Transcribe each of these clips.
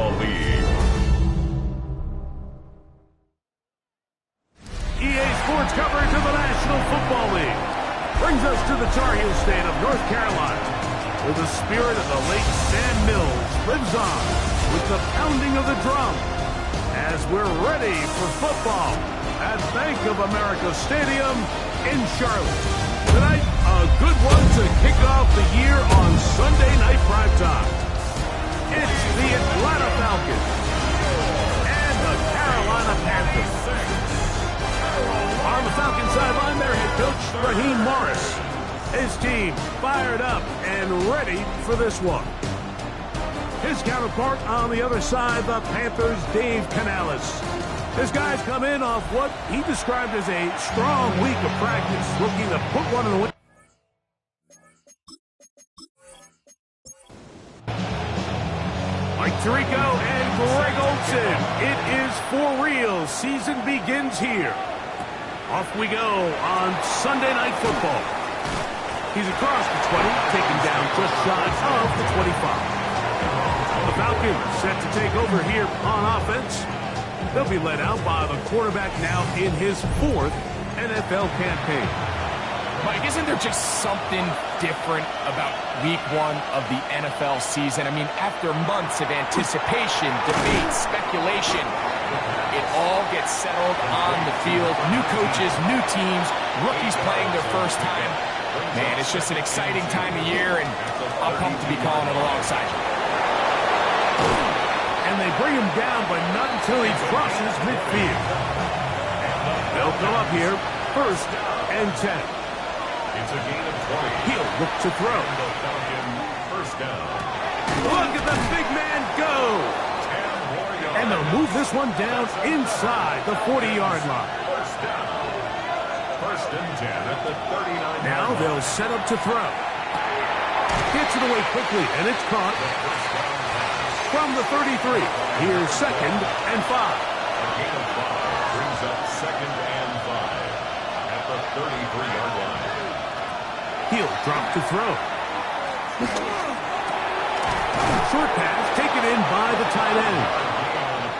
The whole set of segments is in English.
Football League. EA Sports coverage of the National Football League brings us to the Tar Heel state of North Carolina, where the spirit of the late Sam Mills lives on with the pounding of the drum as we're ready for football at Bank of America Stadium in Charlotte. Tonight, a good one to kick off the year on Sunday Night Primetime. It's the Atlanta Falcons and the Carolina Panthers. On the Falcons sideline, their head coach, Raheem Morris. His team fired up and ready for this one. His counterpart on the other side, the Panthers' Dave Canales. His guys come in off what he described as a strong week of practice, looking to put one in the win. Mike Tirico and Greg Olsen. It is for real. Season begins here. Off we go on Sunday Night Football. He's across the 20, taken down just shy of the 25. The Falcons set to take over here on offense. They'll be led out by the quarterback now in his 4th NFL campaign. Mike, isn't there just something different about week 1 of the NFL season? I mean, after months of anticipation, debate, speculation, it all gets settled on the field. New coaches, new teams, rookies playing their first time. Man, it's just an exciting time of year, and I'm pumped to be calling it alongside you. And they bring him down, but not until he crosses midfield. They'll come up here, 1st and 10. It's a gain of 20. He'll look to throw. The Falcon first down. Look at the big man go. And they'll move this one down inside the 40-yard line. First down. 1st and 10 at the 39. Now they'll set up to throw. Gets it away quickly, and it's caught. From the 33, here's 2nd and 5. A gain of 5 brings up 2nd and 5 at the 33-yard line. He'll drop to throw. Short pass taken in by the tight end.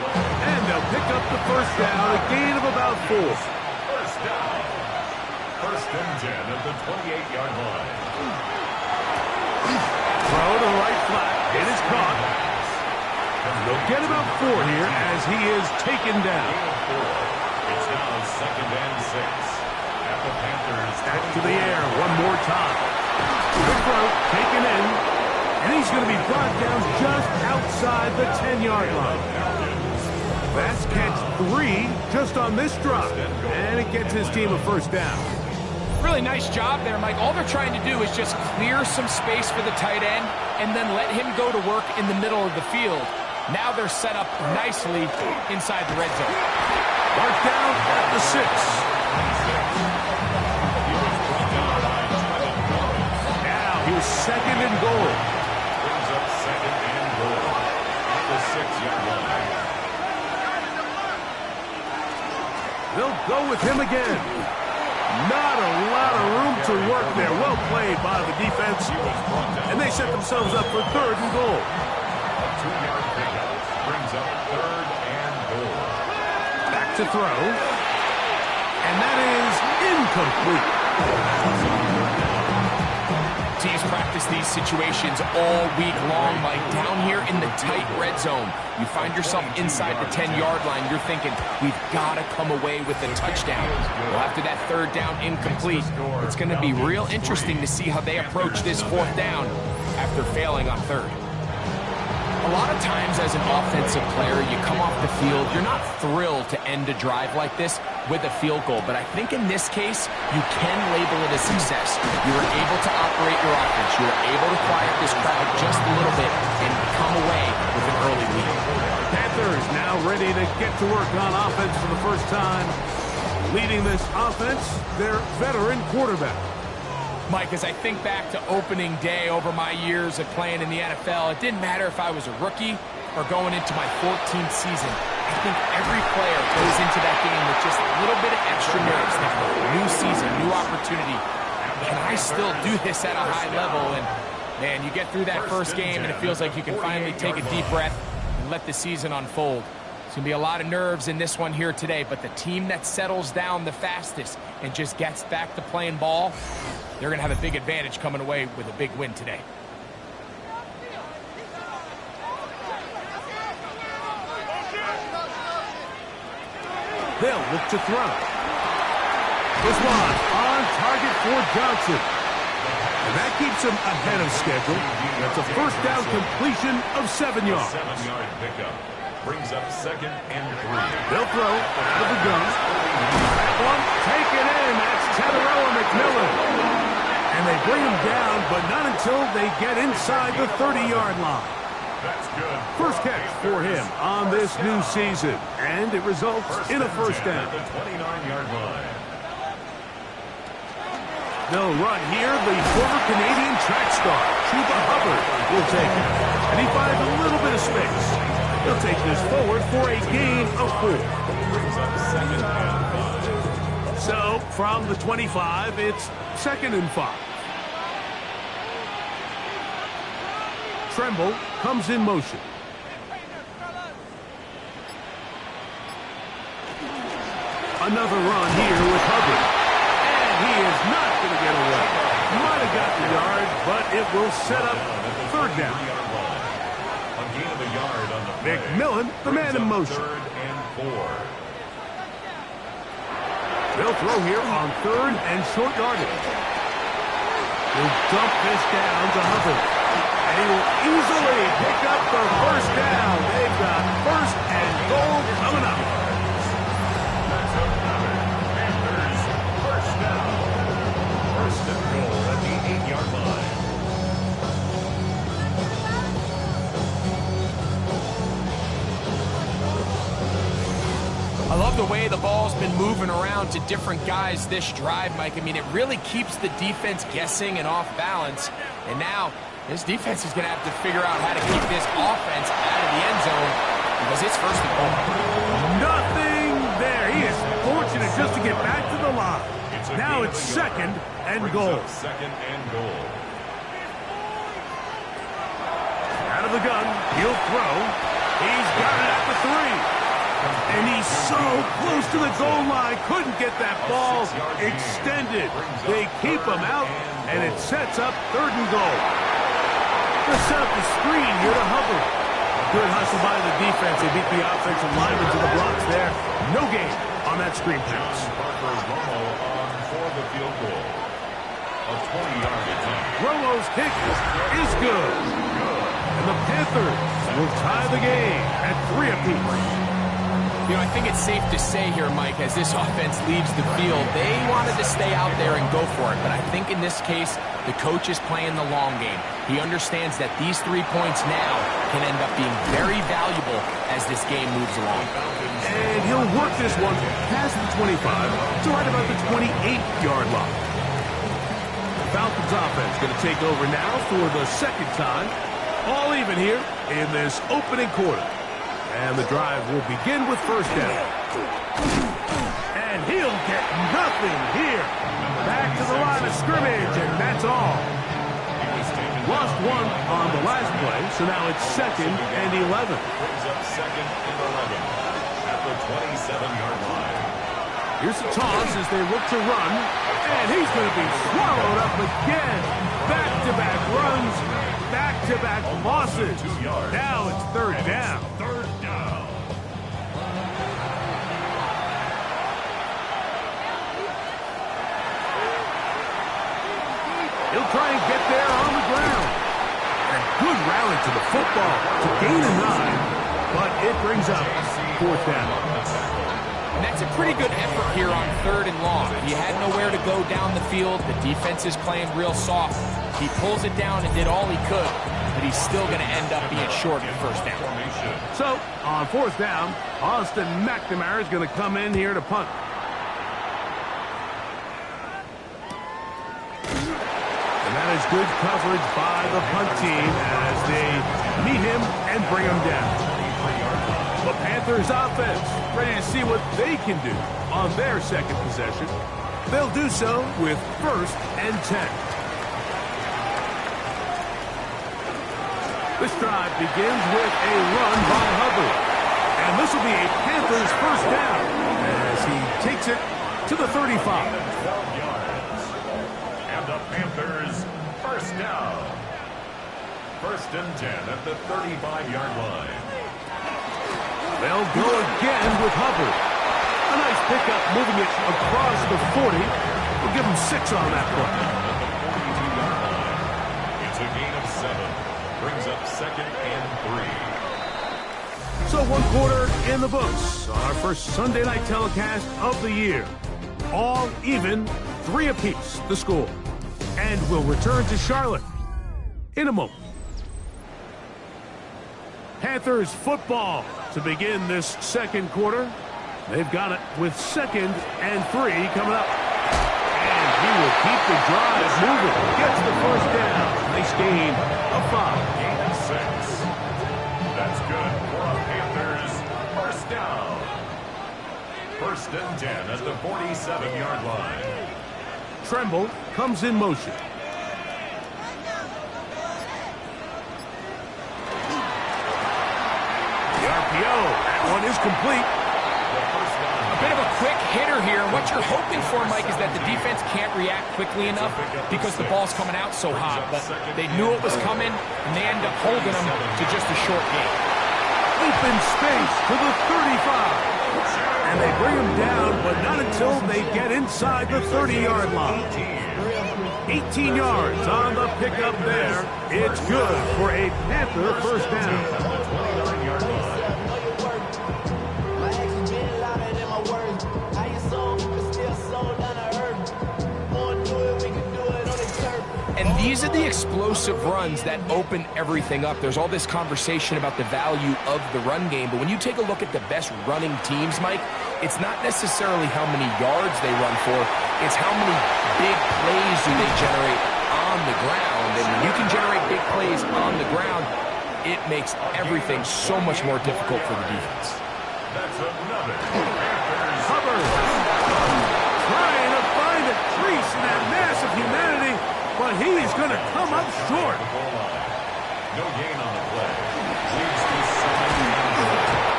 And they'll pick up the 1st down, a gain of about 4. First down. 1st and 10 at the 28-yard line. Throw to the right flat. It is caught. They'll get about 4 here as he is taken down. It's now 2nd and 6 at the Panthers. Back to the air one more time. Good throw, taken in. And he's going to be brought down just outside the 10-yard line. That's catch 3 just on this drop. And it gets his team a 1st down. Really nice job there, Mike. All they're trying to do is just clear some space for the tight end and then let him go to work in the middle of the field. Now they're set up nicely inside the red zone. Marked down at the 6. Now here's 2nd and goal. Brings up 2nd and goal at the 6-yard line. They'll go with him again. Not a lot of room to work there. Well played by the defense. And they set themselves up for 3rd and goal. A 2-yard pickup brings up 3rd and goal. Back to throw. And that is incomplete. Teams practice these situations all week long, Mike. Down here in the tight red zone, you find yourself inside the 10-yard line. You're thinking, we've got to come away with a touchdown. Well, after that 3rd down incomplete, it's going to be real interesting to see how they approach this 4th down after failing on 3rd. A lot of times as an offensive player, you come off the field, you're not thrilled to end a drive like this with a field goal. But I think in this case, you can label it a success. You were able to operate your offense. You were able to quiet this crowd just a little bit and come away with an early lead. Panthers now ready to get to work on offense for the first time. Leading this offense, their veteran quarterback. Mike, as I think back to opening day over my years of playing in the NFL, it didn't matter if I was a rookie or going into my 14th season. I think every player goes into that game with just a little bit of extra nerves. New season, new opportunity. Can I still do this at a high level? And, man, you get through that first game, and it feels like you can finally take a deep breath and and let the season unfold. It's going to be a lot of nerves in this one here today, but the team that settles down the fastest and just gets back to playing ball, they're going to have a big advantage coming away with a big win today. They'll look to throw. This one on target for Johnson. And that keeps him ahead of schedule. That's a first down completion of 7 yards. 7-yard pickup. Brings up 2nd and 3. They'll throw out of the gun. That one taken in. That's Teteroa McMillan. And they bring him down, but not until they get inside the 30-yard line. That's good. First catch for him on this new season, and it results in a first down. At the 29-yard line. They'll run here. The former Canadian track star, Chuba Hubbard, will take it. And he finds a little bit of space. He'll take this forward for a gain of 4. Brings up 2nd and 5. So, from the 25, it's 2nd and 5. Tremble comes in motion. Another run here with Hubbard. And he is not going to get away. Might have got the yard, but it will set up 3rd down. A gain of a yard on the play. McMillan, the man in motion. 3rd and 4. They'll throw here on 3rd and short yardage. He'll dump this down to Hubbard. And he will easily pick up the first down. They've got 1st and goal coming up. Panthers first down. 1st and goal at the 8-yard line. I love the way the ball's been moving around to different guys this drive, Mike. I mean, it really keeps the defense guessing and off balance. And now, this defense is going to have to figure out how to keep this offense out of the end zone because it's 1st and goal. Nothing there. He is fortunate just to get back to the line. Now it's 2nd and goal. 2nd and goal. Out of the gun, he'll throw. He's got it at the 3. And he's so close to the goal line, couldn't get that ball extended. They keep him out, and it sets up 3rd and goal. They'll set up the screen here to Hubbard. Good hustle by the defense. They beat the offensive lineman to the blocks there. No gain on that screen pass. Romo on for the field goal. A 20-yard attempt. Romo's kick is good. And the Panthers will tie the game at 3 apiece. You know, I think it's safe to say here, Mike, as this offense leaves the field, they wanted to stay out there and go for it. But I think in this case, the coach is playing the long game. He understands that these 3 points now can end up being very valuable as this game moves along. And he'll work this one past the 25 to right about the 28-yard line. The Falcons offense going to take over now for the 2nd time. All even here in this opening quarter. And the drive will begin with 1st down. And he'll get nothing here. Back to the line of scrimmage, and that's all. Lost 1 on the last play, so now it's 2nd and 11. Brings up 2nd and 11 at the 27-yard line. Here's the toss as they look to run, and he's going to be swallowed up again. Back-to-back runs, back-to-back losses. Now it's 3rd down. 3rd down. He'll try and get there on the ground. And a good rally to the football to gain a 9, but it brings up 4th down. And that's a pretty good effort here on 3rd and long. He had nowhere to go down the field. The defense is playing real soft. He pulls it down and did all he could, but he's still going to end up being short of 1st down. So, on 4th down, Austin McNamara is going to come in here to punt. And that is good coverage by the punt team as they meet him and bring him down. The Panthers offense ready to see what they can do on their 2nd possession. They'll do so with 1st and 10. This drive begins with a run by Hubbard. takes it to the 35. 12 yards. And the Panthers first down. First and 10 at the 35-yard line. They'll go again with Hubbard. A nice pickup moving it across the 40. We'll give him 6 on that play. It's a gain of 7. Brings up second and 3. So 1 quarter in the books on our first Sunday night telecast of the year. All even, 3 apiece, the score. And we'll return to Charlotte in a moment. Panthers football to begin this second quarter. They've got it with second and 3 coming up. And he will keep the drive moving. Gets the first down. Nice gain of 5. Gain of 6. That's good for a Panthers first down. First and 10 at the 47-yard line. Tremble comes in motion. That one is complete. A bit of a quick hitter here. What you're hoping for, Mike, is that the defense can't react quickly enough because the ball's coming out so hot. But they knew it was coming, and they end up holding them to just a short gain. Open space to the 35. And they bring him down, but not until they get inside the 30-yard line. 18 yards on the pickup there. It's good for a Panther first down. And these are the explosive runs that open everything up. There's all this conversation about the value of the run game, but when you take a look at the best running teams, Mike, it's not necessarily how many yards they run for, it's how many big plays do they generate on the ground. And when you can generate big plays on the ground, it makes everything so much more difficult for the defense. That's another. Hubbard trying to find a crease in that mass of humanity, but he's going to come up short. No gain on the play.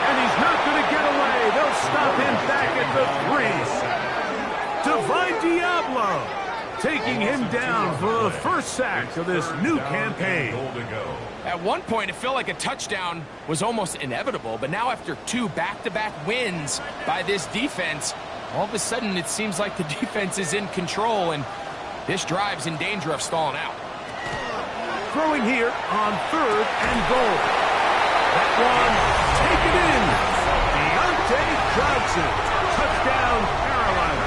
And he's not going to get away. They'll stop him back at the 3. Divine Diablo taking him down for the first sack of this new campaign. At one point, it felt like a touchdown was almost inevitable, but now after 2 back-to-back wins by this defense, all of a sudden it seems like the defense is in control, and this drive's in danger of stalling out. Throwing here on 3rd and goal. That one taken in. Deontay Johnson. Touchdown, Carolina.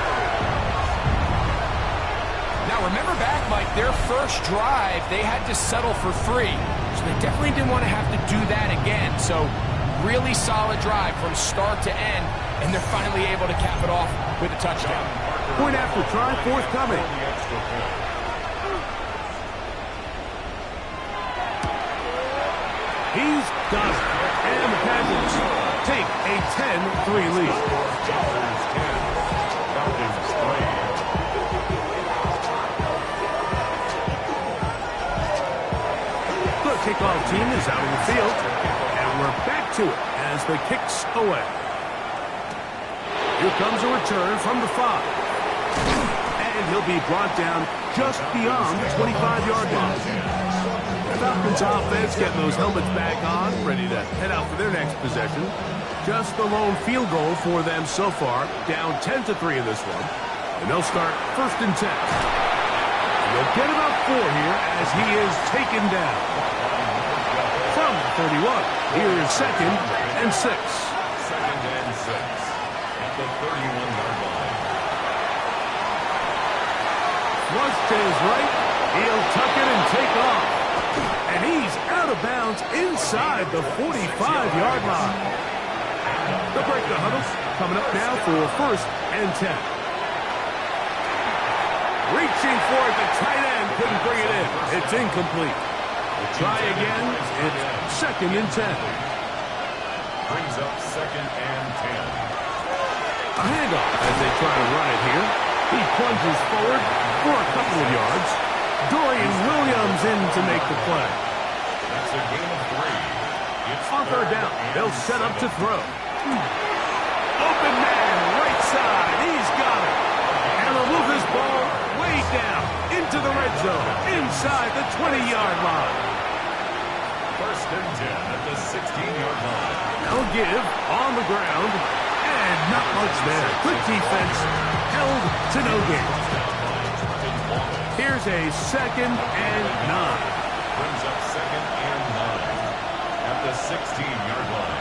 Now remember back, Mike, their first drive, they had to settle for 3. So they definitely didn't want to have to do that again. So really solid drive from start to end, and they're finally able to cap it off with a touchdown. Point after try, forthcoming. He's got it. And the Panthers take a 10-3 lead. The kickoff team is out on the field, and we're back to it as the kick's away. Here comes a return from the 5. And he'll be brought down just beyond the 25-yard line. Falcons offense getting those helmets back on, ready to head out for their next possession. Just the lone field goal for them so far, down 10-3 in this one. And they'll start first and 10. And they'll get about 4 here as he is taken down. From 31, here is second and 6. Second and 6 at the 31-yard line. Flush to his right, he'll tuck it and take off. And he's out of bounds inside the 45-yard line. They'll break the huddle. Coming up now for first and 10. Reaching for it, the tight end couldn't bring it in. It's incomplete. We'll try again. It's second and 10. Brings up second and 10. A handoff as they try to run it here. He plunges forward for a couple of yards. Dorian Williams in to make the play. That's a gain of 3. It's on 3rd down. They'll set up to throw. Open man, right inside. He's got it. And they'll move this ball way down into the red zone, inside the 20-yard line. First and 10 at the 16-yard line. They'll give on the ground, and not much there. Good defense, held to no gain. Here's a 2nd and 9. Brings up 2nd and 9 at the 16-yard line.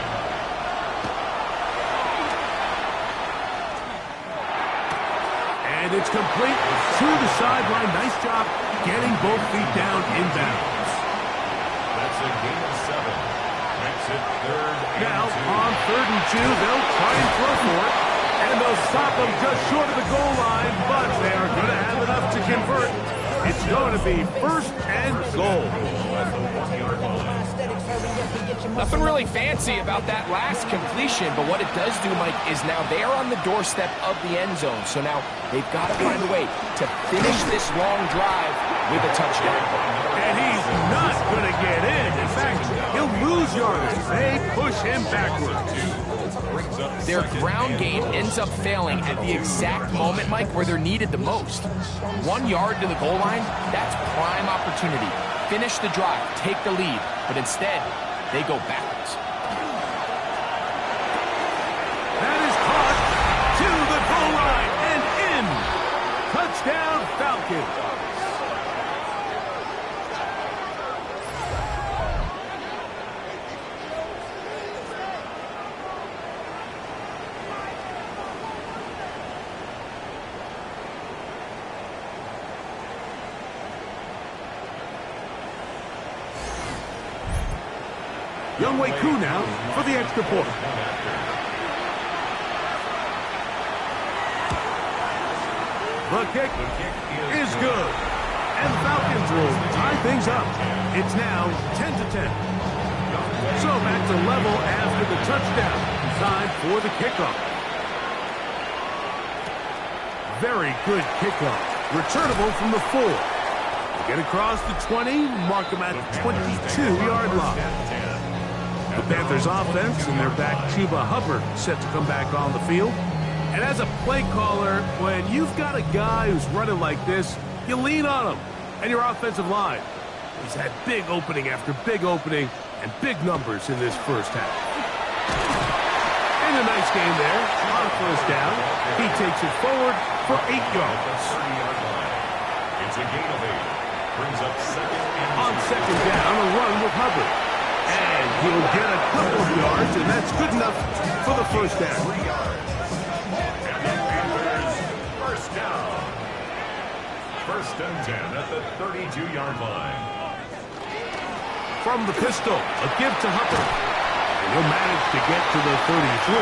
And it's complete to the sideline. Nice job getting both feet down in bounds. That's a gain of 7. Makes it 3rd and Now, 2. on 3rd and 2, they'll try and throw for it. And they'll stop them just short of the goal line, but they are going to have enough to convert. It's going to be 1st and goal. Nothing really fancy about that last completion, but what it does do, Mike, is now they are on the doorstep of the end zone. So now they've got to find a way to finish this long drive with a touchdown. And he's not going to get in. In fact, he'll lose yardage. They push him backwards. Their ground game ends up failing at the exact moment, Mike, where they're needed the most. 1 yard to the goal line, that's prime opportunity. Finish the drive, take the lead, but instead, they go backwards. That is caught to the goal line and in. Touchdown, Falcons. WK1 now for the extra point. The kick is good. And the Falcons will tie things up. It's now 10-10. So back to level after the touchdown. Time for the kickoff. Very good kickoff. Returnable from the 4. Get across the 20, mark them at the 22-yard line. The Panthers offense and their back Chuba Hubbard set to come back on the field. And as a play caller, when you've got a guy who's running like this, you lean on him and your offensive line. He's had big opening after big opening and big numbers in this first half. And a nice game there on 1st down. He takes it forward for 8 yards. It's a gain of 8. Brings up 2nd and 2. On 2nd down, a run with Hubbard. And he'll get a couple of yards, and that's good enough for the 1st down. 3 yards. And the Panthers, 1st down. 1st and 10 at the 32-yard line. From the pistol, a give to Hubbard. And he'll manage to get to the 33.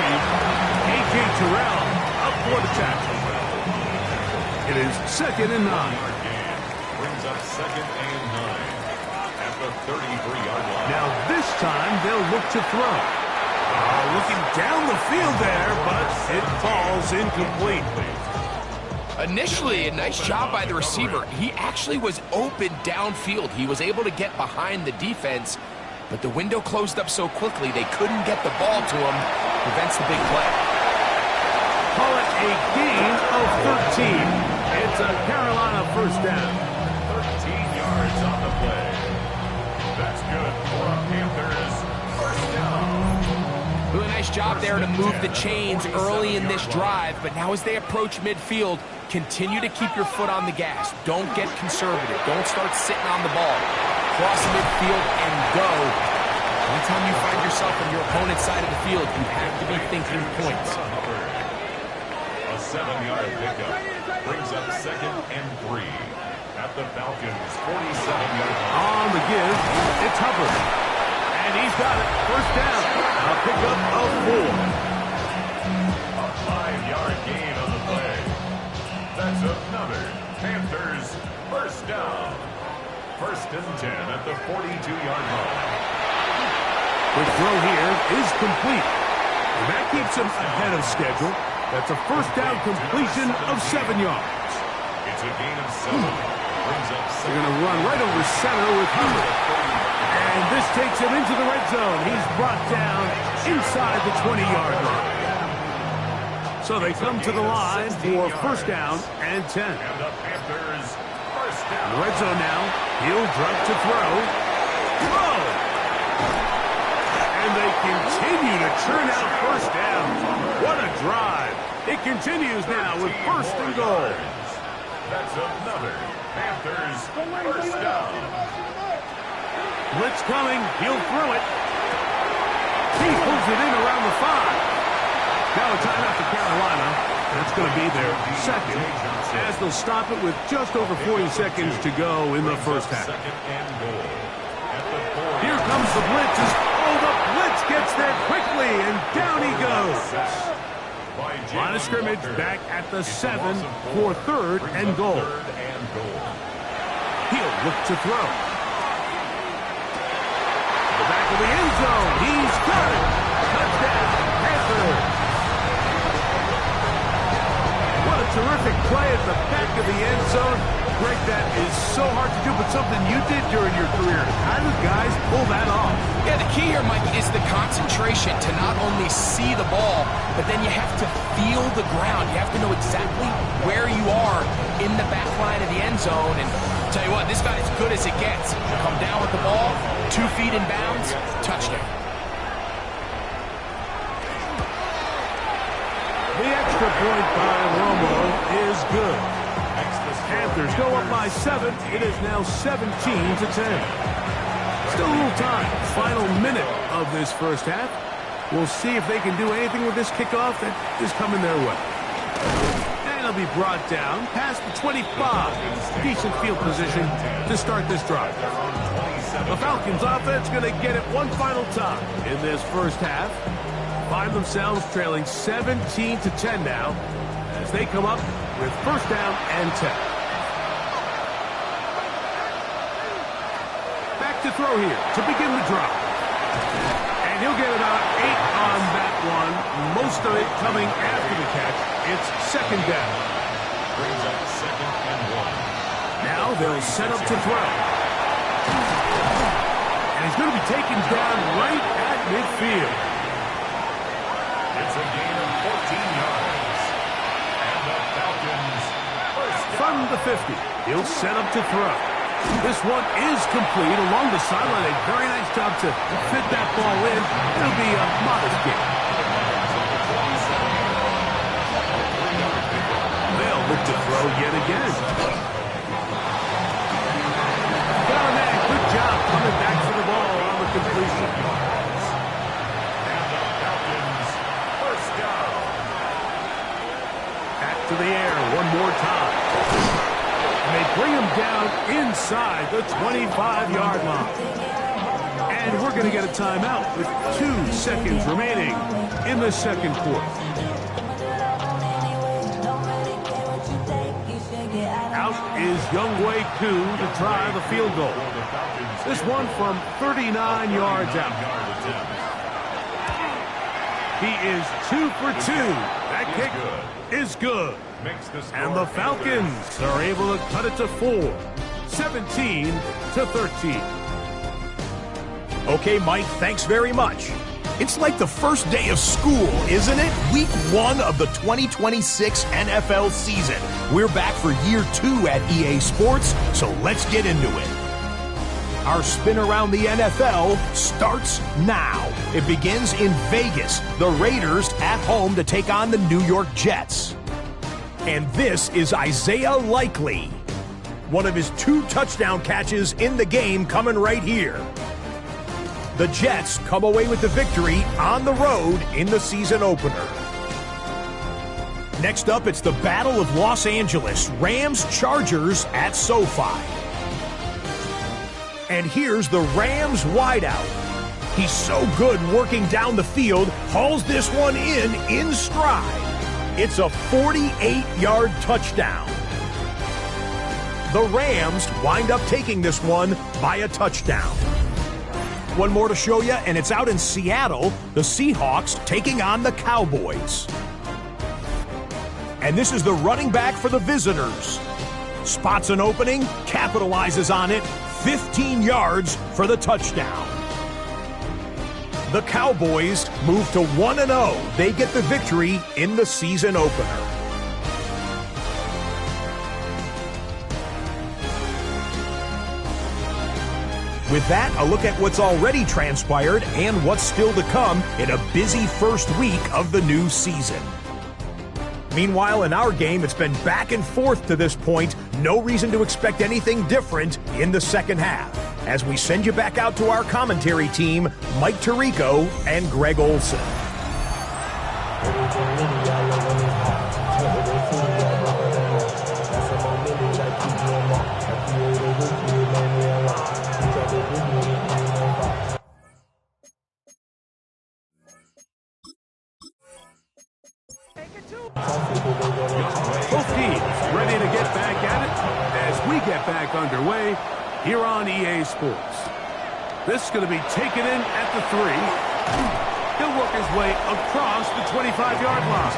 A.J. Terrell up for the tackle. It is 2nd and 9. Brings up 2nd and 9. The 33-yard line. Now this time they'll look to throw. Looking down the field there, but it falls incomplete. Initially, a nice job by the receiver. He actually was open downfield. He was able to get behind the defense, but the window closed up so quickly they couldn't get the ball to him. Prevents the big play. Call it a gain of 13. It's a Carolina 1st down. 13 yards on the play. That's good for a Panthers 1st down. Really nice job there to move the chains early in this drive, but now as they approach midfield, continue to keep your foot on the gas. Don't get conservative. Don't start sitting on the ball. Cross midfield and go. Anytime you find yourself on your opponent's side of the field, you have to be thinking points. A 7-yard pickup brings up 2nd and 3. At the Falcons, 47-yard line. On the give, it's Hubbard. And he's got it. 1st down. A pickup of 4. A 5-yard gain on the play. That's another Panthers 1st down. 1st and 10 at the 42-yard line. The throw here is complete. And that keeps him ahead of schedule. That's a 1st down completion of 7 yards. It's a gain of 7. They're going to run right over center with Hubbard. And this takes him into the red zone. He's brought down inside the 20-yard line. So they come to the line for first down and 10. And the Panthers first down. Red zone now. He'll drop to throw. Throw! And they continue to churn out first down. What a drive. It continues now with first and goal. That's another Panthers first down. Blitz coming. He'll throw it. He pulls it in around the 5. Now a timeout for Carolina. That's going to be their second, as they'll stop it with just over 40 seconds to go in the first half. Here comes the blitz. Oh, the blitz gets there quickly, and down he goes. Line of scrimmage back at the 7 for third and goal. He'll look to throw. The back of the end zone. He's got it. Touchdown, Panthers. What a terrific play at the back of the end zone. Greg, that is so hard to do, but something you did during your career. How do guys pull that off? Yeah, the key here, Mike, is the concentration to not only see the ball, but then you have to feel the ground. You have to know exactly where you are in the back line of the end zone. And I'll tell you what, this guy's good as it gets. Come down with the ball, 2 feet in bounds, touchdown. The extra point by Romo is good. Panthers go up by 7. It is now 17-10. Still a little time. Final minute of this first half. We'll see if they can do anything with this kickoff that is coming their way. And it'll be brought down past the 25. Decent field position to start this drive. The Falcons offense going to get it one final time in this first half. Find themselves trailing 17-10 now as they come up with first down and 10. Back to throw here to begin the drive. And he'll get about 8 on that one. Most of it coming after the catch. It's second down. Brings up second and 1. Now they'll set up to throw. And he's going to be taken down right at midfield. It's a gain of 14 yards. And the Falcons first down. From the 50, he'll set up to throw. This one is complete along the sideline. A very nice job to fit that ball in. It'll be a modest gain. They'll look to throw yet again. Callahan, good job coming back for the ball on the completion. To the air one more time. And they bring him down inside the 25-yard line. And we're going to get a timeout with 2 seconds remaining in the second quarter. Out is Younghoe Koo to try the field goal. This one from 39 yards out. He is 2 for 2. That kick is good. And the Falcons are able to cut it to 4. 17-13. Okay, Mike, thanks very much. It's like the first day of school, isn't it? Week 1 of the 2026 NFL season. We're back for year 2 at EA Sports, so let's get into it. Our spin around the NFL starts now. It begins in Vegas. The Raiders at home to take on the New York Jets. And this is Isaiah Likely. One of his 2 touchdown catches in the game coming right here. The Jets come away with the victory on the road in the season opener. Next up, it's the Battle of Los Angeles. Rams-Chargers at SoFi. And here's the Rams wideout. He's so good working down the field, hauls this one in stride. It's a 48-yard touchdown. The Rams wind up taking this one by a touchdown. One more to show you, and it's out in Seattle, the Seahawks taking on the Cowboys. And this is the running back for the visitors. Spots an opening, capitalizes on it, 15 yards for the touchdown. The Cowboys move to 1-0. They get the victory in the season opener. With that, a look at what's already transpired and what's still to come in a busy first week of the new season. Meanwhile, in our game, it's been back and forth to this point. No reason to expect anything different in the second half. As we send you back out to our commentary team, Mike Tirico and Greg Olson. Both teams ready to get back at it as we get back underway here on EA Sports. This is going to be taken in at the 3. He'll work his way across the 25-yard line.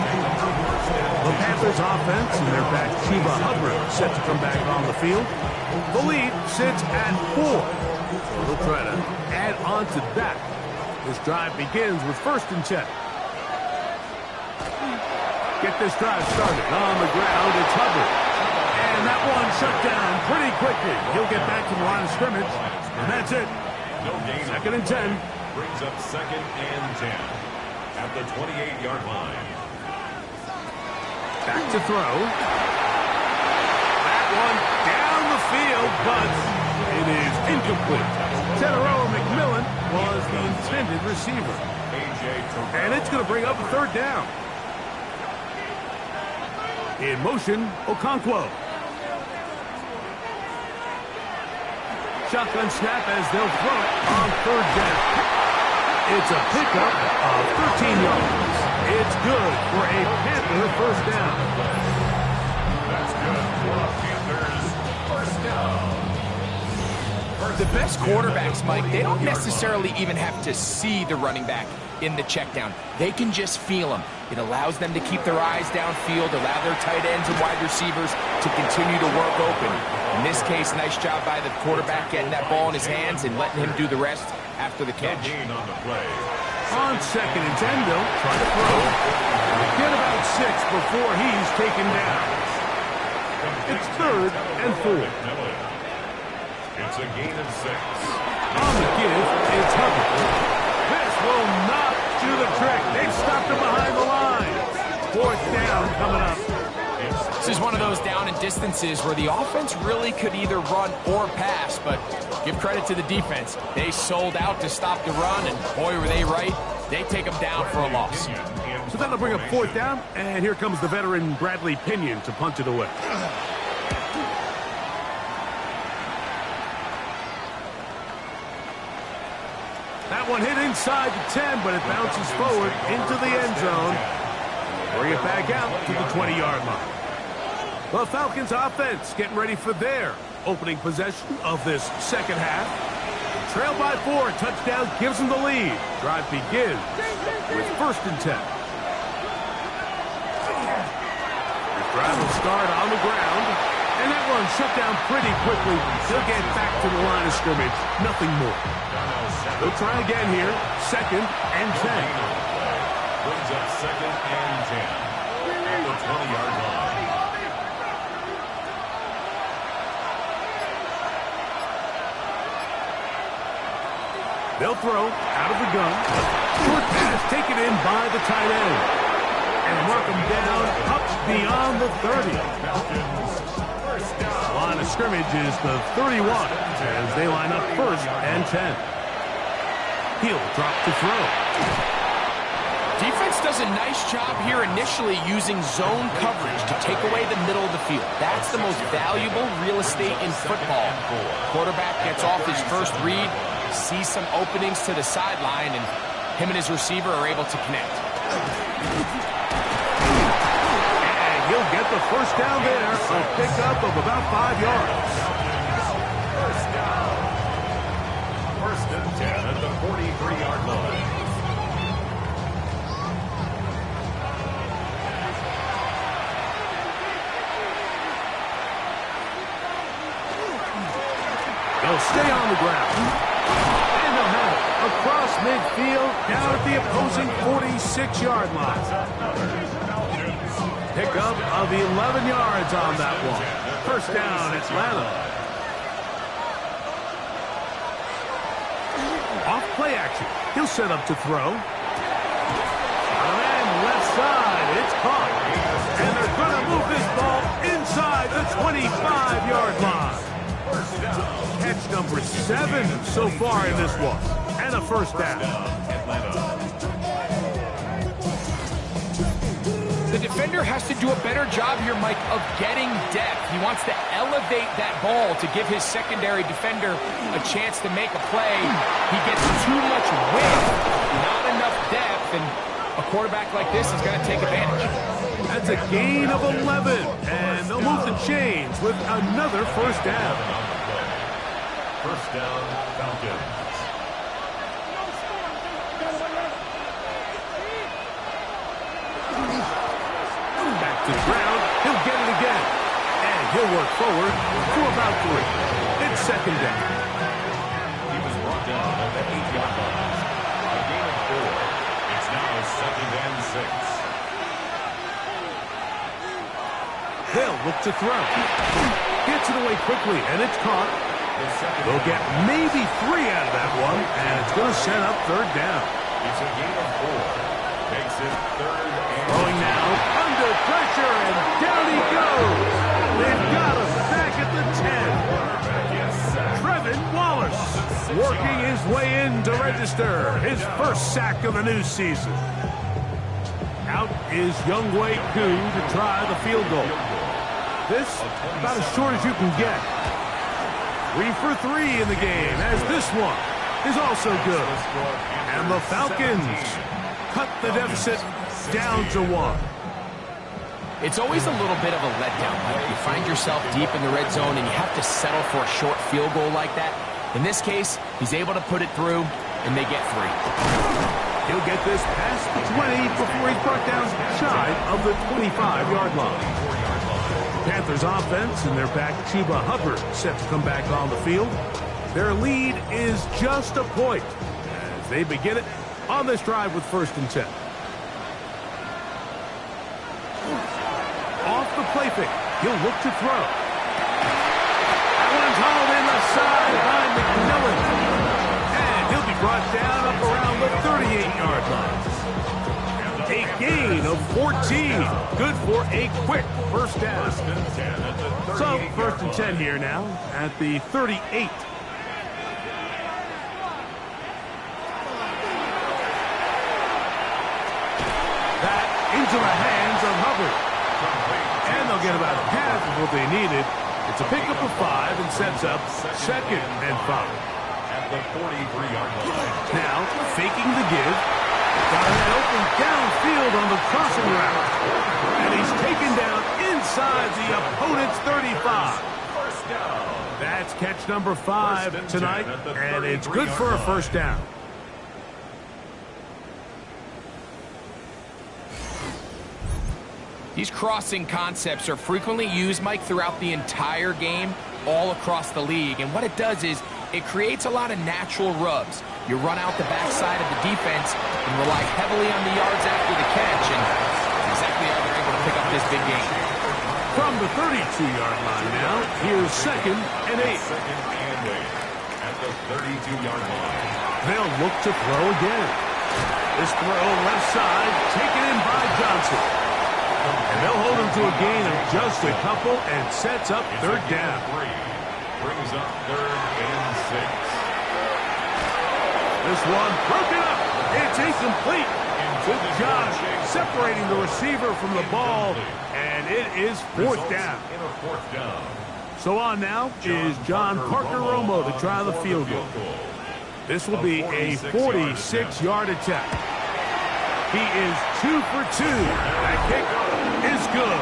The Panthers offense and their back Chuba Hubbard set to come back on the field. The lead sits at 4. So they'll try to add on to that. This drive begins with 1st and 10. Get this drive started on the ground. It's Hubbard. And that one shut down pretty quickly. He'll get back to the line of scrimmage. And that's it. No gain. 2nd and 10. Brings up 2nd and 10 at the 28-yard line. Back to throw. That one down the field, but it is incomplete. Tedero McMillan was the intended receiver. And it's going to bring up a 3rd down. In motion, Okonkwo. Shotgun snap as they'll throw it on 3rd down. It's a pickup of 13 yards. It's good for a Panther 1st down. That's good for a Panthers 1st down. The best quarterbacks, Mike, they don't necessarily even have to see the running back in the check down. They can just feel him. It allows them to keep their eyes downfield, allow their tight ends and wide receivers to continue to work open. In this case, nice job by the quarterback getting that ball in his hands and letting him do the rest after the catch. On the play. On 2nd and 10, they'll try to throw. Get about 6 before he's taken down. It's 3rd and 4. It's a gain of 6. On the give, it's Hubbard. This will not do the trick. They've stopped him behind the line. 4th down coming up. This is one of those down and distances where the offense really could either run or pass, but give credit to the defense. They sold out to stop the run, and boy, were they right. They take them down for a loss. So that'll bring up 4th down, and here comes the veteran Bradley Pinion to punt it away. That one hit inside the 10, but it bounces forward into the end zone. Bring it back out to the 20-yard line. The Falcons offense getting ready for their opening possession of this second half. Trailed by 4, touchdown gives them the lead. Drive begins with 1st and 10. The drive will start on the ground, and that one shut down pretty quickly. They'll get back to the line of scrimmage, nothing more. They'll try again here, 2nd and 10. Brings up 2nd and 10 at the 20-yard line. They'll throw out of the gun. Short pass taken in by the tight end. And mark them down up beyond the 30. Line of scrimmage is the 31 as they line up 1st and 10. He'll drop to throw. Defense does a nice job here initially using zone coverage to take away the middle of the field. That's the most valuable real estate in football. Quarterback gets off his first read, sees some openings to the sideline, and him and his receiver are able to connect. And he'll get the 1st down there, a pickup of about 5 yards. 1st down. 1st and 10 at the 43-yard line. They'll stay on the ground. And they'll have it across midfield, down at the opposing 46-yard line. Pickup of 11 yards on that one. First down, Atlanta. Off play action. He'll set up to throw. And left side, it's caught. And they're going to move this ball inside the 25-yard line. Catch number 7 so far in this one. And a first down. The defender has to do a better job here, Mike, of getting depth. He wants to elevate that ball to give his secondary defender a chance to make a play. He gets too much width, not enough depth, and a quarterback like this is going to take advantage. That's a gain of 11, and they'll move the chains with another first down. First down, Falcons. Back to the ground. He'll get it again. And he'll work forward for about 3. It's second down. He was brought down at the 8-yard line. A gain of 4. It's now second and 6. They'll look to throw. Gets it away quickly, and it's caught. They'll get maybe 3 out of that one, and it's going to set up third down. It's a gain of 4. Makes it third and Throwing now, under pressure, and down he goes. They've got him back at the 10. Trevin Wallace working his way in to register his first sack of the new season. Out is Younghoe Koo to try the field goal. This about as short as you can get. 3 for 3 in the game, as this one is also good. And the Falcons cut the deficit down to 1. It's always a little bit of a letdown, Mike. You find yourself deep in the red zone, and you have to settle for a short field goal like that. In this case, he's able to put it through, and they get 3. He'll get this past the 20 before he's brought down shy of the 25-yard line. Panthers offense and their back Chuba Hubbard set to come back on the field. Their lead is just a point as they begin it on this drive with first and 10. Off the play fake. He'll look to throw. That one's hauled in the side by McMillan. And he'll be brought down up around the 38-yard line. A gain of 14. Good for a quick first down. So, first and 10 here now at the 38. That into the hands of Hubbard. And they'll get about half of what they needed. It's a pickup of 5 and sets up second and 5. At the 43-yard line. Now, faking the give. Got an open downfield on the crossing route. And he's taken down inside the opponent's 35. First down. That's catch number 5 tonight, and it's good for a first down. These crossing concepts are frequently used, Mike, throughout the entire game, all across the league. And what it does is it creates a lot of natural rubs. You run out the backside of the defense and rely heavily on the yards after the catch, and exactly how they're able to pick up this big game. From the 32-yard line now, here's second and 8. Second and 8. At the 32-yard line. They'll look to throw again. This throw left side, taken in by Johnson. And they'll hold him to a gain of just a couple and sets up third down. Brings up third and 6. This one broken up. It's incomplete. Good job separating the receiver from the ball, and it is fourth down. So on now is John Parker Romo to try the field goal. This will be a 46-yard attempt. He is 2 for 2. That kick is good.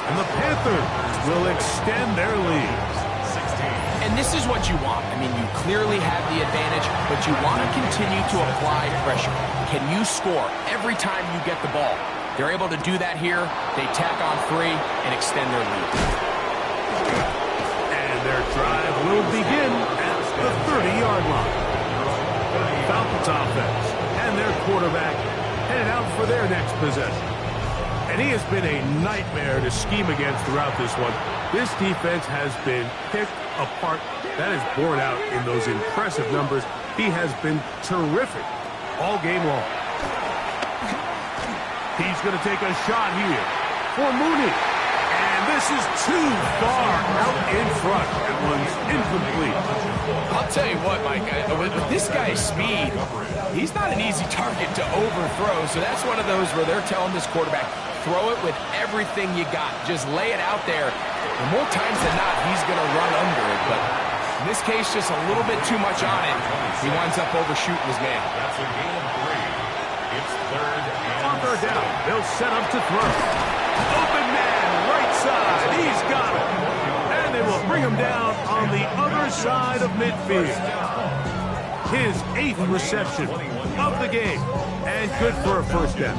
And the Panthers will extend their lead. And this is what you want. I mean, you clearly have the advantage, but you want to continue to apply pressure. Can you score every time you get the ball? They're able to do that here. They tack on 3 and extend their lead. And their drive will begin at the 30-yard line. Falcons offense and their quarterback headed out for their next possession. And he has been a nightmare to scheme against throughout this one. This defense has been picked apart. That is borne out in those impressive numbers. He has been terrific all game long. He's going to take a shot here for Mooney. And this is too far out in front. That one's incomplete. I'll tell you what, Mike, with this guy's speed, he's not an easy target to overthrow. So that's one of those where they're telling this quarterback, throw it with everything you got. Just lay it out there. And more times than not, he's going to run under it. But in this case, just a little bit too much on it. He winds up overshooting his man. That's a gain of 3. It's 3rd and On third down, they'll set up to throw. Open man, right side. He's got it. And they will bring him down on the other side of midfield. His 8th reception of the game. And good for a first down.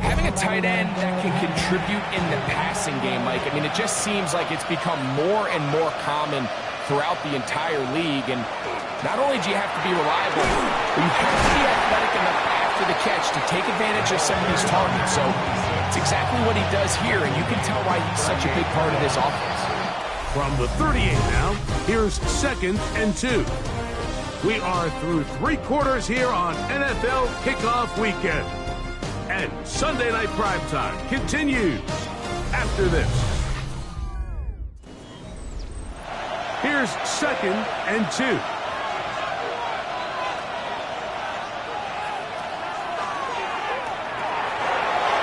Having a tight end that can contribute in the passing game, Mike, I mean, it just seems like it's become more and more common throughout the entire league. And not only do you have to be reliable, but you have to be athletic enough after the catch to take advantage of some of these targets. So it's exactly what he does here, and you can tell why he's such a big part of this offense. From the 38 now, here's 2nd and 2. We are through 3 quarters here on NFL Kickoff Weekend. And Sunday Night Primetime continues after this. Here's 2nd and 2.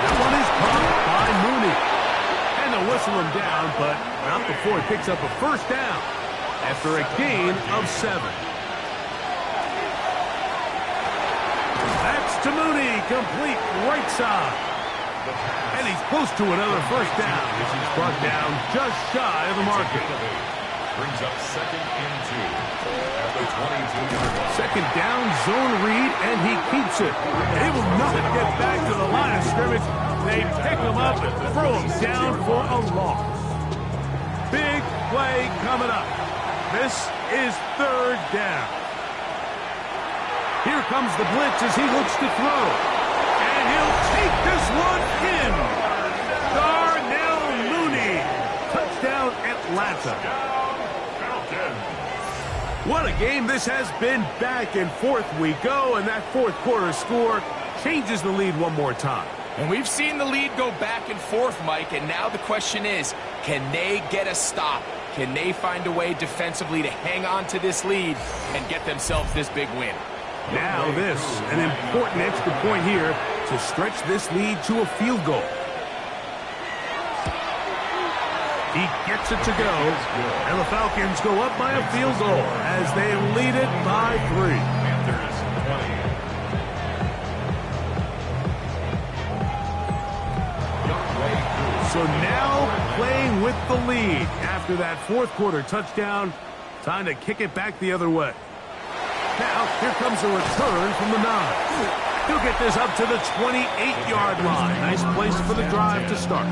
That one is caught by Mooney. And they'll whistle him down, but not before he picks up a first down after a gain of 7. That's to Mooney, complete right side. And he's close to another first down as he's brought down just shy of the market. brings up 2nd and 2 at the 22-yard line. 2nd down, zone read, and he keeps it. He will not get back to the line of scrimmage. They pick him up and throw him down for a loss. Big play coming up. This is 3rd down. Here comes the blitz as he looks to throw. And he'll take this one in. Darnell Mooney. Touchdown, Atlanta. What a game this has been. Back and forth we go, and that fourth quarter score changes the lead one more time. And we've seen the lead go back and forth, Mike, and now the question is, can they get a stop? Can they find a way defensively to hang on to this lead and get themselves this big win? Now this, an important extra point here to stretch this lead to a field goal. He gets it to go, and the Falcons go up by a field goal as they lead it by 3. Panthers 20. So now playing with the lead after that fourth quarter touchdown. Time to kick it back the other way. Now, here comes a return from the 9. He'll get this up to the 28-yard line. Nice place for the drive to start.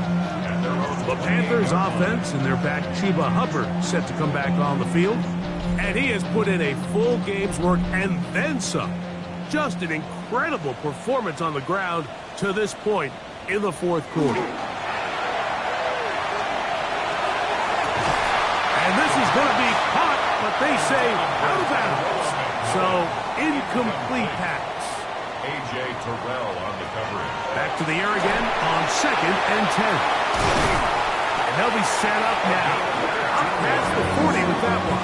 The Panthers offense and their back Chuba Hubbard set to come back on the field. And he has put in a full game's work and then some. Just an incredible performance on the ground to this point in the fourth quarter. And this is going to be caught, but they say out of bounds. So, incomplete pass. A.J. Terrell on the coverage. Back to the air again on 2nd and 10. And they'll be set up now. Up past the 40 with that one.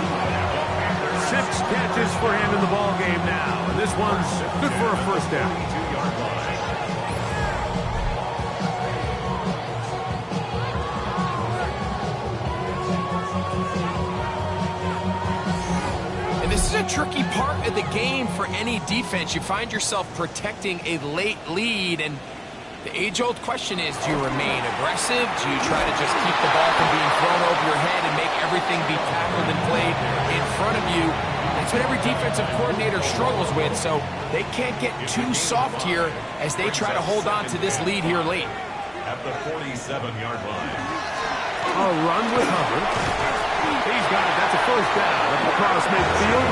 6 catches for him in the ball game now. And this one's good for a first down. 2-yard line. And this is a tricky part of the game for any defense. You find yourself protecting a late lead, and the age-old question is, do you remain aggressive? Do you try to just keep the ball from being thrown over your head and make everything be tackled and played in front of you? That's what every defensive coordinator struggles with, so they can't get too soft here as they try to hold on to this lead here late. At the 47-yard line. A run with Hubbard. He's got it. That's a first down. Up across midfield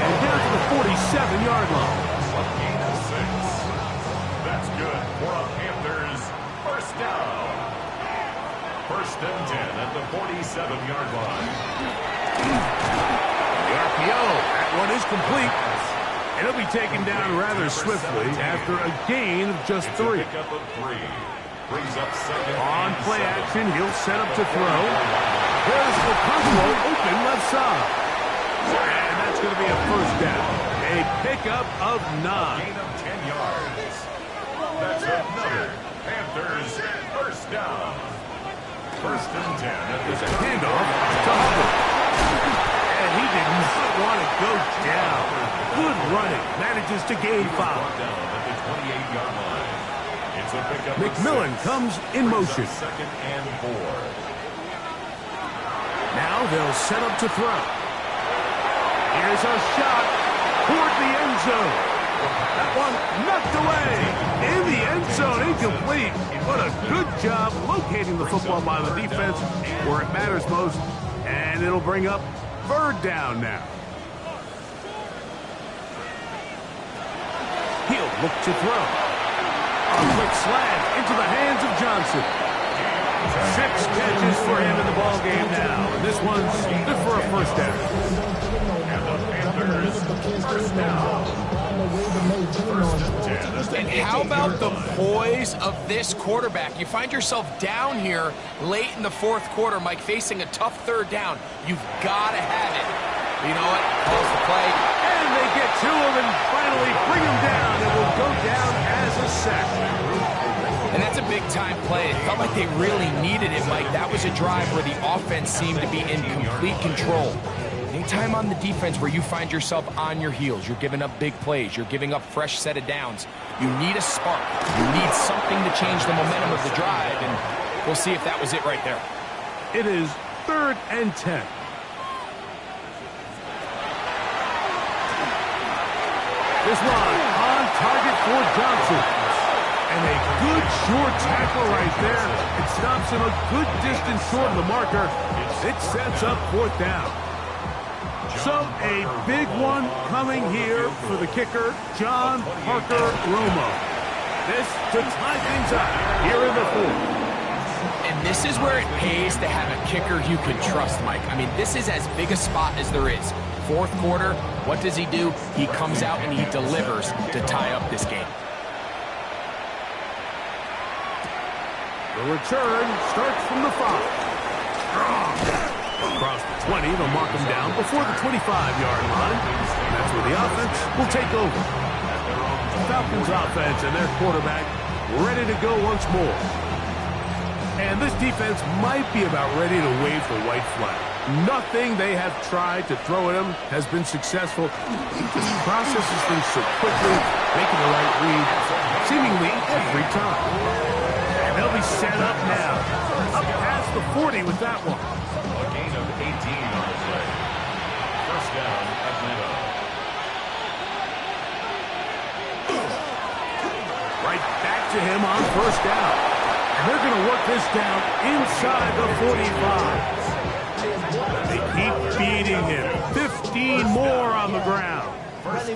and down to the 47-yard line. A gain of 6. That's good for a Panthers first down. First and 10 at the 47-yard line. The RPO. That one is complete. It'll be taken down rather swiftly after a gain of just 3. Pick up of 3. Brings up second. On play action, he'll set up to throw. There's the combo open left side. And that's going to be a first down. A pickup of 9. Gain of 10 yards. That's another Panthers first down. First and 10 at the Handoff to Hubbard. And he did not want to go down. Good running. Manages to gain 5. Down at the 28-yard line. It's a pickup. McMillan comes in motion. Second and 4. Now they'll set up to throw. Here's a shot toward the end zone. That one knocked away. In the end zone, incomplete. What a good job locating the football by the defense where it matters most. And it'll bring up third down now. He'll look to throw. A quick slant into the hands of Johnson. 6 catches for him in the ball game now. And this one's good for a first down. And the Panthers first down. First and 10. And how about the poise of this quarterback? You find yourself down here late in the fourth quarter, Mike, facing a tough third down. You've got to have it. You know what? Calls the play. And they get to him and finally bring him down. It will go down as a sack. And that's a big-time play. It felt like they really needed it, Mike. That was a drive where the offense seemed to be in complete control. Anytime on the defense where you find yourself on your heels, you're giving up big plays, you're giving up fresh set of downs, you need a spark. You need something to change the momentum of the drive, and we'll see if that was it right there. It is 3rd and 10. This one on target for Johnson. And a good short tackle right there. It stops him a good distance short of the marker. It sets up 4th down. So a big one coming here for the kicker, John Parker Romo. This to tie things up here in the 4th. And this is where it pays to have a kicker you can trust, Mike. I mean, this is as big a spot as there is. 4th quarter, what does he do? He comes out and he delivers to tie up this game. The return starts from the 5. Across the 20, they'll mark him down before the 25-yard line. And that's where the offense will take over. The Falcons offense and their quarterback ready to go once more. And this defense might be about ready to wave the white flag. Nothing they have tried to throw at him has been successful. He just processes things so quickly, making the right read seemingly every time. And they'll be set up now. Up past the 40 with that one. A gain of 18 on the play. First down, Atlanta. Right back to him on first down. And they're going to work this down inside the 45. They keep beating him. 15 more on the ground.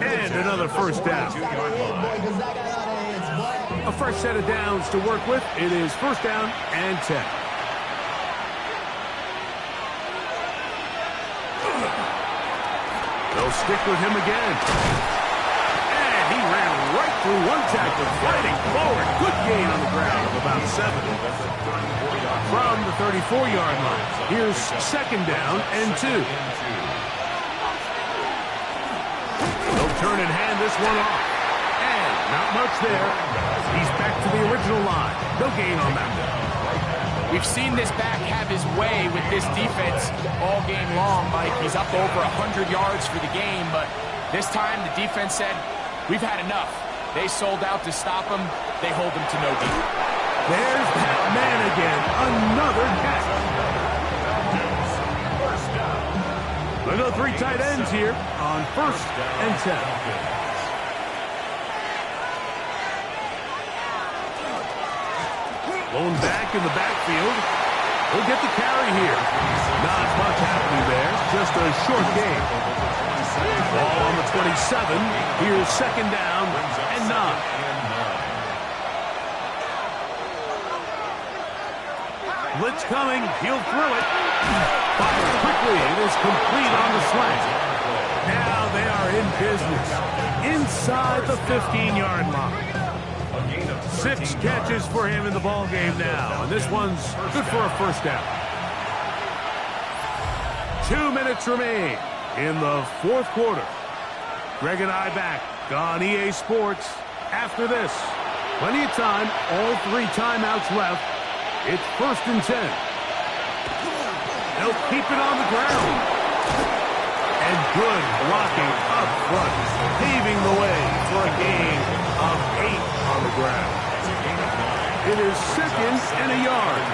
And another first down. A fresh set of downs to work with. It is first down and 10. They'll stick with him again. And he ran right through one tackle, fighting forward. Good gain on the ground of about 7. From the 34-yard line. Here's second down and 2. They'll turn and hand this one off. And not much there. He's back to the original line. No gain on that one. We've seen this back have his way with this defense all game long, Mike. He's up over 100 yards for the game, but this time the defense said, we've had enough. They sold out to stop him. They hold him to no gain. There's that man again. Another catch. They go 3 tight ends here on first and 10. Blown back in the backfield. He'll get the carry here. Not much happening there. Just a short game. Ball on the 27. Here's second down and 9. Blitz coming. He'll throw it. Fires quickly. It is complete on the slant. Now they are in business. Inside the 15-yard line. 6 catches for him in the ball game now. And this one's good for a first down. 2 minutes remain in the fourth quarter. Greg and I back on EA Sports after this. Plenty of time. All 3 timeouts left. It's first and 10. They'll keep it on the ground. And good blocking up front, paving the way for a gain of 8 on the ground. It is second and a yard.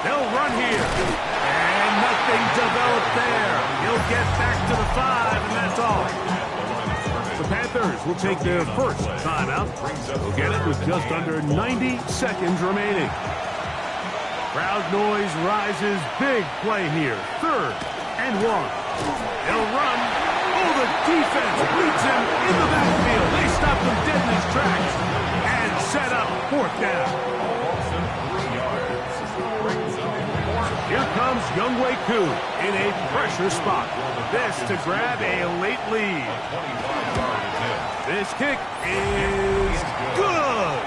They'll run here. And nothing developed there. He'll get back to the 5, and that's all. The Panthers will take their first timeout. They'll get it with just under 90 seconds remaining. Crowd noise rises. Big play here. Third and 1. They'll run. Oh, the defense leads him in the backfield. They stop him dead in his tracks and set up fourth down. Here comes WK1 in a pressure spot. This to grab a late lead. This kick is good.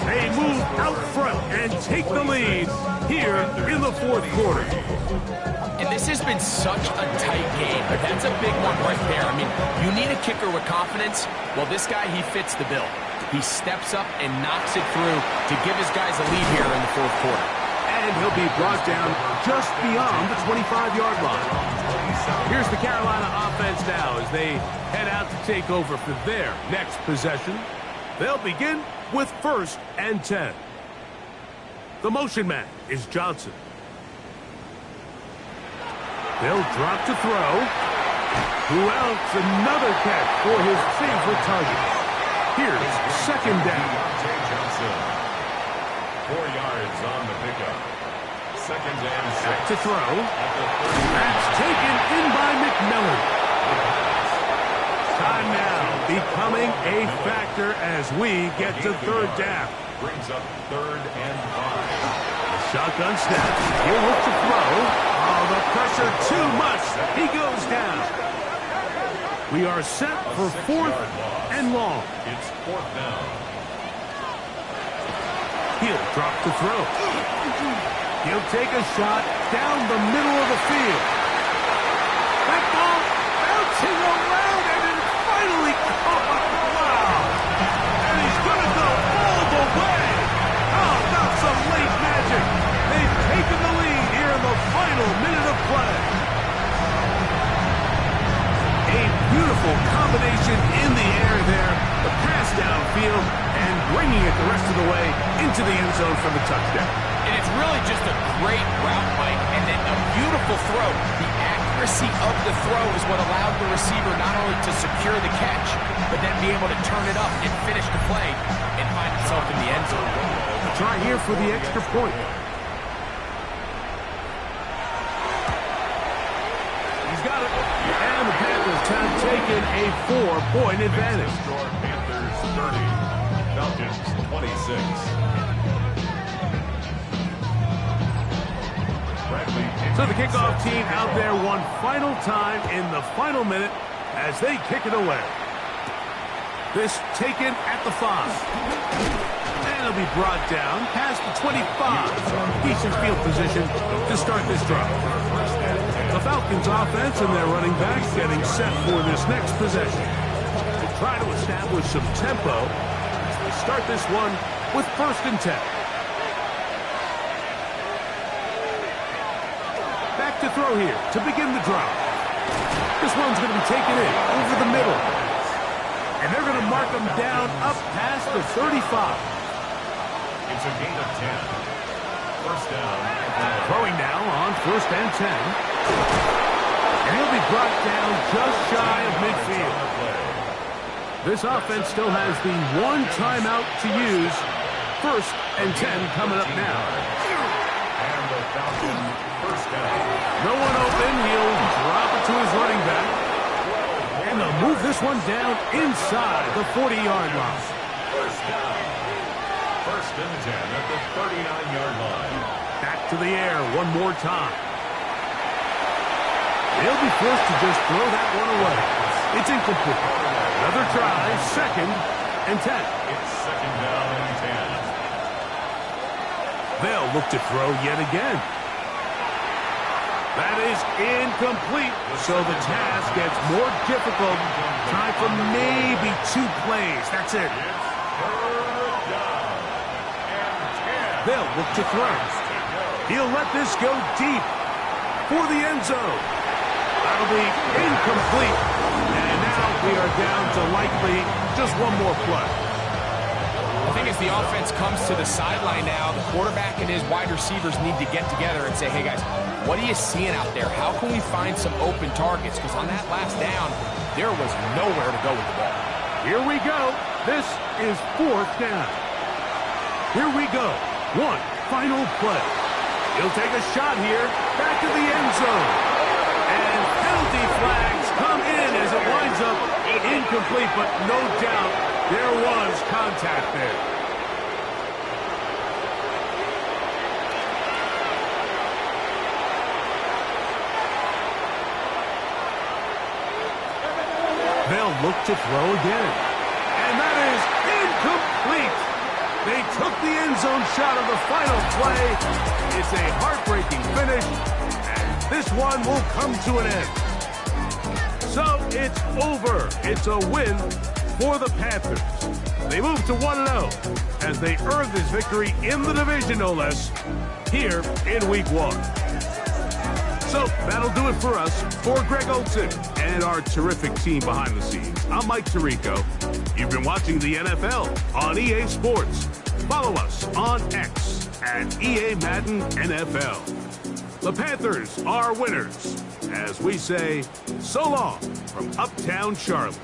They move out front and take the lead here in the fourth quarter. And this has been such a tight game. That's a big one right there. I mean, you need a kicker with confidence. Well, this guy, he fits the bill. He steps up and knocks it through to give his guys a lead here in the fourth quarter. And he'll be brought down just beyond the 25-yard line. Here's the Carolina offense now as they head out to take over for their next possession. They'll begin with first and 10. The motion man is Johnson. They'll drop to throw. Who else? Another catch for his favorite target. Here's second down. 4 yards on the pickup. Second and 6. Back to throw. That's taken in by McMillan. Time now becoming a factor as we get to third down. Brings up third and 5. Shotgun snap. He'll look to throw. Oh, the pressure too much. He goes down. We are set for fourth and long. It's fourth down. He'll drop to throw. He'll take a shot down the middle of the field. That ball bouncing around and then finally caught. Wow. And he's going to go all the way. How about some late magic? They've taken the lead here in the final minute of play. A beautiful combination in the air there. The pass downfield and bringing it the rest of the way into the end zone for the touchdown. And it's really just a great route, Mike, and then a beautiful throw. The accuracy of the throw is what allowed the receiver not only to secure the catch, but then be able to turn it up and finish the play and find himself in the end zone. Try here for the extra point. He's got it. And the Panthers have taken a 4-point advantage. Panthers 30. Falcons 26. So the kickoff team out there one final time in the final minute as they kick it away. This taken at the 5. And it'll be brought down past the 25. Decent field position to start this drive. The Falcons offense and their running backs getting set for this next possession. To try to establish some tempo as they start this one with first and 10. Back to throw here to begin the drive. This one's going to be taken in over the middle. And they're going to mark them down up past the 35. It's a gain of 10. First down. Throwing now on first and 10. And he'll be brought down just shy of midfield. This offense still has the one timeout to use 1st and 10 coming up now. And the Falcons first down. No one open. He'll drop it to his running back. And they'll move this one down inside the 40-yard line. First down. 1st and 10 at the 39-yard line. Back to the air one more time. They'll be forced to just throw that one away. It's incomplete. Another try, 2nd and 10. It's 2nd down and 10. They'll look to throw yet again. That is incomplete, so the task gets more difficult. Time for maybe 2 plays. That's it. They'll look to throw. He'll let this go deep for the end zone. That'll be incomplete. And now we are down to likely just one more play. I think as the offense comes to the sideline now, the quarterback and his wide receivers need to get together and say, hey, guys, what are you seeing out there? How can we find some open targets? Because on that last down, there was nowhere to go with the ball. Here we go. This is 4th down. Here we go. One final play. He'll take a shot here. Back to the end zone. And penalty flags come in as it winds up incomplete, but no doubt there was contact there. They'll look to throw again. And that is incomplete. They took the end zone shot of the final play. It's a heartbreaking finish, and this one will come to an end. So it's over. It's a win for the Panthers. They move to 1-0 as they earn this victory in the division, no less, here in Week 1. So that'll do it for us. For Greg Olson and our terrific team behind the scenes, I'm Mike Tirico. You've been watching the NFL on EA Sports. Follow us on X at EA Madden NFL. The Panthers are winners, as we say so long from Uptown Charlotte.